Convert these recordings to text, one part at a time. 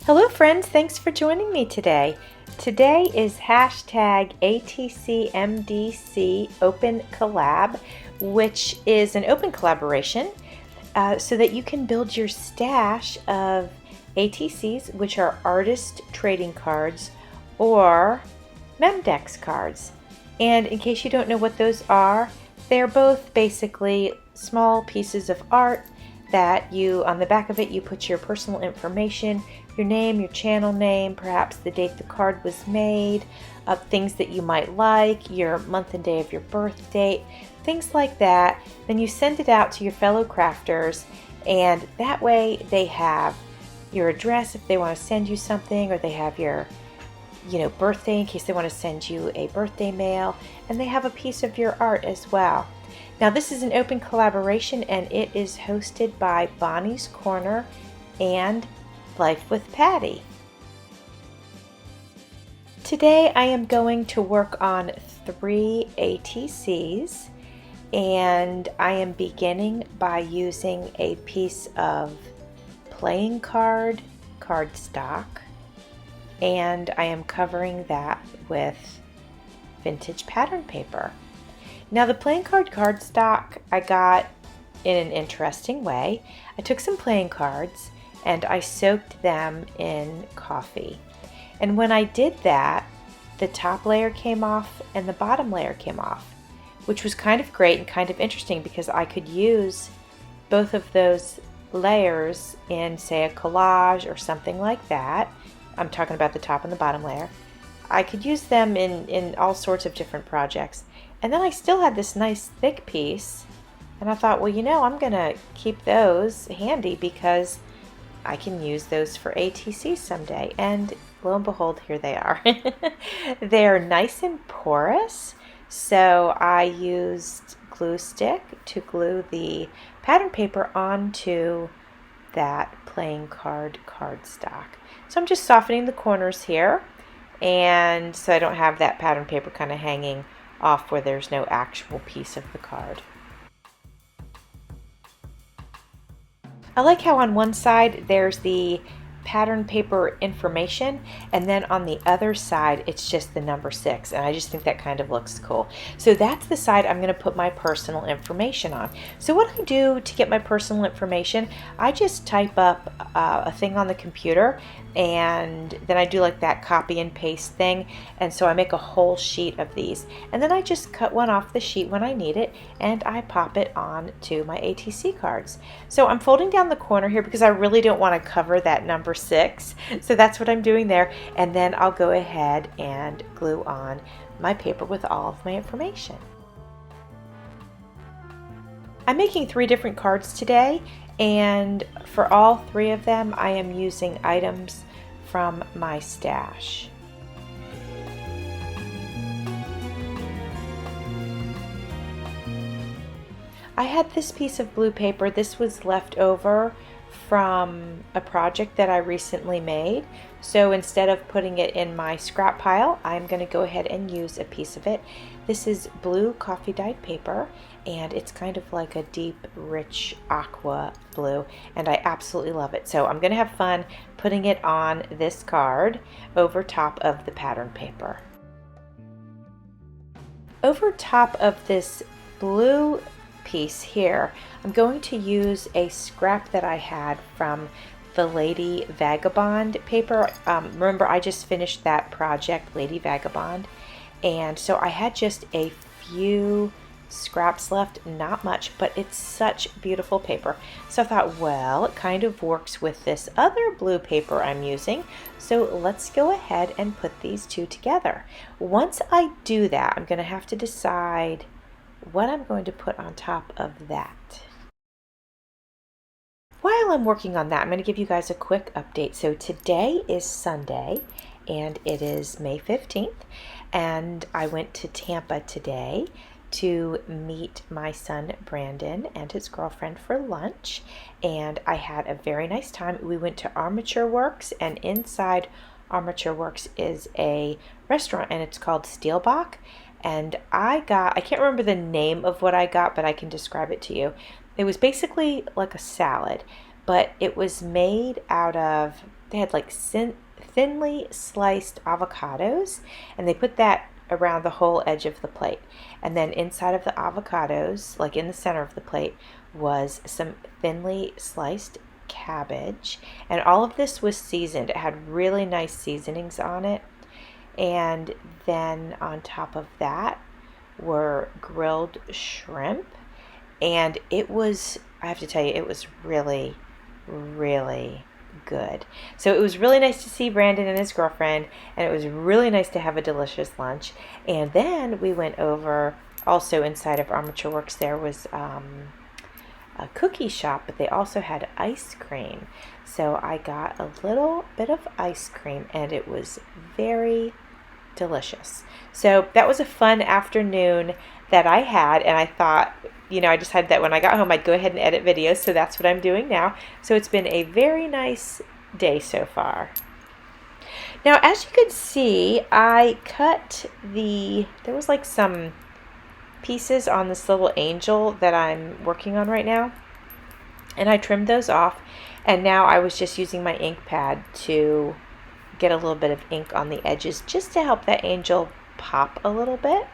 Hello friends, thanks for joining me today. Today is hashtag ATCmdcopencollab, which is an open collaboration so that you can build your stash of ATCs, which are artist trading cards or memdex cards. And in case you don't know what those are, they're both basically small pieces of art that on the back of it, you put your personal information, your name, your channel name, perhaps the date the card was made, things that you might like, your month and day of your birth date, things like that. Then you send it out to your fellow crafters, and that way they have your address if they want to send you something, or they have your birthday in case they want to send you a birthday mail, and they have a piece of your art as well. Now this is an open collaboration and it is hosted by Bonnie's Corner and Life with Patty. Today I am going to work on 3 ATCs, and I am beginning by using a piece of playing card cardstock, and I am covering that with vintage pattern paper. Now the playing card cardstock I got in an interesting way. I took some playing cards and I soaked them in coffee. And when I did that, the top layer came off and the bottom layer came off, which was kind of great and kind of interesting because I could use both of those layers in, say, a collage or something like that. I'm talking about the top and the bottom layer. I could use them in all sorts of different projects. And then I still had this nice thick piece, and I thought, well, I'm gonna keep those handy because I can use those for ATCs someday. And lo and behold, here they are. They're nice and porous, so I used glue stick to glue the pattern paper onto that playing card cardstock. So I'm just softening the corners here, and so I don't have that pattern paper kind of hanging off where there's no actual piece of the card. I like how on one side there's the pattern paper information, and then on the other side it's just the number 6, and I just think that kind of looks cool. So that's the side I'm going to put my personal information on. So what I do to get my personal information, I just type up a thing on the computer, and then I do like that copy and paste thing, and so I make a whole sheet of these, and then I just cut one off the sheet when I need it, and I pop it on to my ATC cards. So I'm folding down the corner here because I really don't want to cover that number 6, so that's what I'm doing there, and then I'll go ahead and glue on my paper with all of my information. I'm making 3 different cards today, and for all 3 of them I am using items from my stash. I had this piece of blue paper. This was left over from a project that I recently made. So instead of putting it in my scrap pile, I'm going to go ahead and use a piece of it. This is blue coffee dyed paper, and it's kind of like a deep, rich aqua blue, and I absolutely love it. So I'm going to have fun putting it on this card over top of the pattern paper. Over top of this blue piece here, I'm going to use a scrap that I had from the Lady Vagabond paper. Remember, I just finished that project, Lady Vagabond, and so I had just a few scraps left, not much, but it's such beautiful paper. So I thought, well, it kind of works with this other blue paper I'm using, so let's go ahead and put these 2 together. Once I do that, I'm going to have to decide what I'm going to put on top of that. While I'm working on that, I'm going to give you guys a quick update. So today is Sunday, and it is May 15th, and I went to Tampa today to meet my son Brandon and his girlfriend for lunch, and I had a very nice time. We went to Armature Works, and inside Armature Works is a restaurant, and it's called Steelbach. And I can't remember the name of what I got, but I can describe it to you. It was basically like a salad, but it was made out of they had like thinly sliced avocados, and they put that around the whole edge of the plate. And then inside of the avocados, like in the center of the plate, was some thinly sliced cabbage. And all of this was seasoned. It had really nice seasonings on it. And then on top of that were grilled shrimp. And it was, I have to tell you, it was really, really good. So it was really nice to see Brandon and his girlfriend, and it was really nice to have a delicious lunch. And then we went over, also inside of Armature Works there was a cookie shop, but they also had ice cream. So I got a little bit of ice cream, and it was very delicious. So that was a fun afternoon that I had, and I thought, I decided that when I got home I'd go ahead and edit videos, so that's what I'm doing now. So it's been a very nice day so far. Now, as you could see, I cut there was like some pieces on this little angel that I'm working on right now, and I trimmed those off, and now I was just using my ink pad to get a little bit of ink on the edges just to help that angel pop a little bit.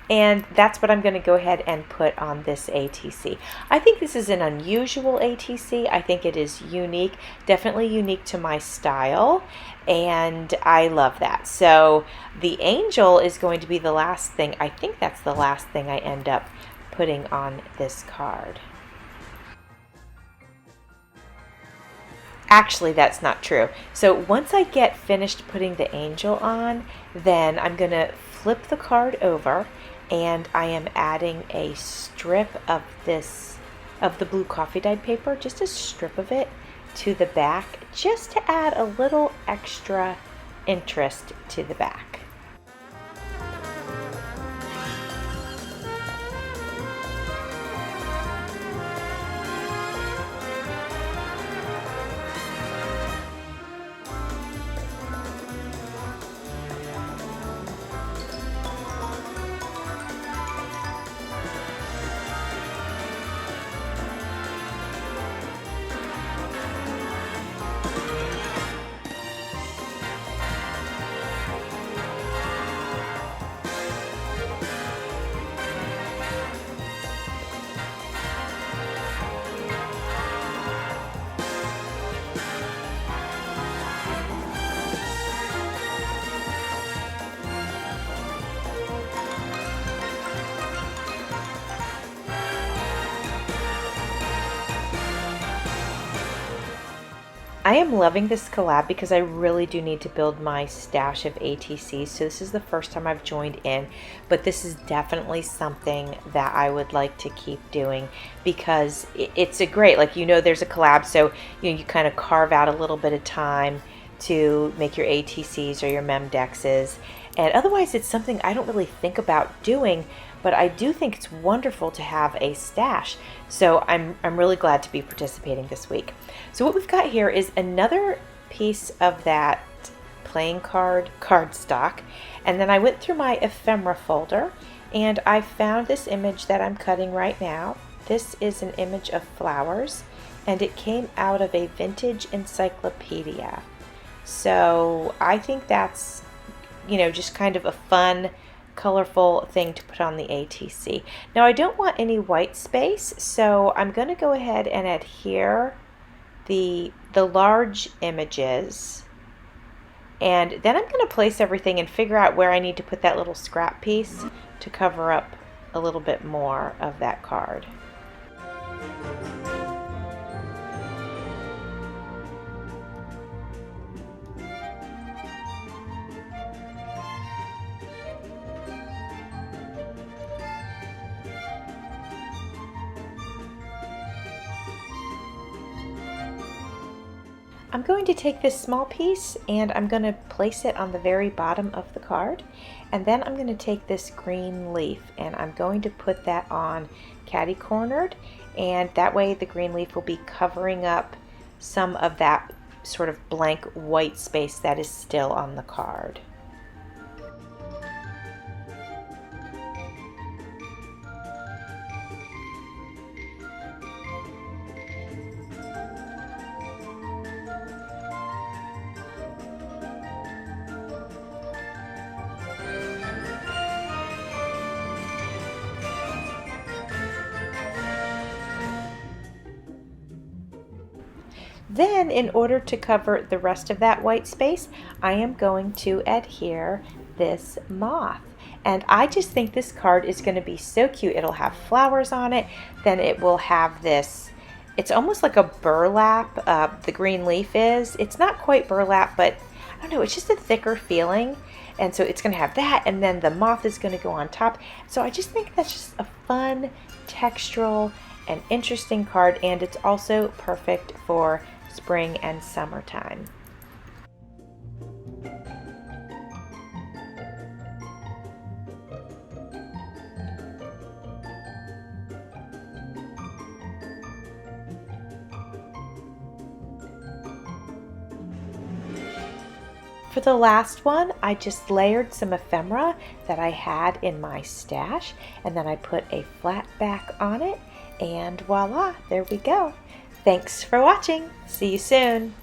And that's what I'm going to go ahead and put on this ATC. I think this is an unusual ATC. I think it is unique, definitely unique to my style, and I love that. So the angel is going to be the last thing. I think that's the last thing I end up putting on this card. Actually, that's not true. So once I get finished putting the angel on, then I'm going to flip the card over, and I am adding a strip of the blue coffee dyed paper, just a strip of it, to the back, just to add a little extra interest to the back. I am loving this collab because I really do need to build my stash of ATCs. So this is the first time I've joined in, but this is definitely something that I would like to keep doing because it's a great, there's a collab, so you kind of carve out a little bit of time to make your ATCs or your memdexes. And otherwise it's something I don't really think about doing, but I do think it's wonderful to have a stash. So I'm really glad to be participating this week. So what we've got here is another piece of that playing card cardstock. And then I went through my ephemera folder and I found this image that I'm cutting right now. This is an image of flowers and it came out of a vintage encyclopedia. So I think that's, just kind of a fun, colorful thing to put on the ATC. Now I don't want any white space, so I'm going to go ahead and adhere the large images, and then I'm going to place everything and figure out where I need to put that little scrap piece to cover up a little bit more of that card. I'm going to take this small piece and I'm going to place it on the very bottom of the card, and then I'm going to take this green leaf and I'm going to put that on catty cornered, and that way the green leaf will be covering up some of that sort of blank white space that is still on the card. Then, in order to cover the rest of that white space, I am going to adhere this moth. And I just think this card is going to be so cute. It'll have flowers on it. Then it will have this, it's almost like a burlap, the green leaf is. It's not quite burlap, but I don't know, it's just a thicker feeling. And so it's going to have that, and then the moth is going to go on top. So I just think that's just a fun, textural, and interesting card, and it's also perfect for spring and summertime. For the last one, I just layered some ephemera that I had in my stash, and then I put a flat back on it, and voila, there we go. Thanks for watching. See you soon.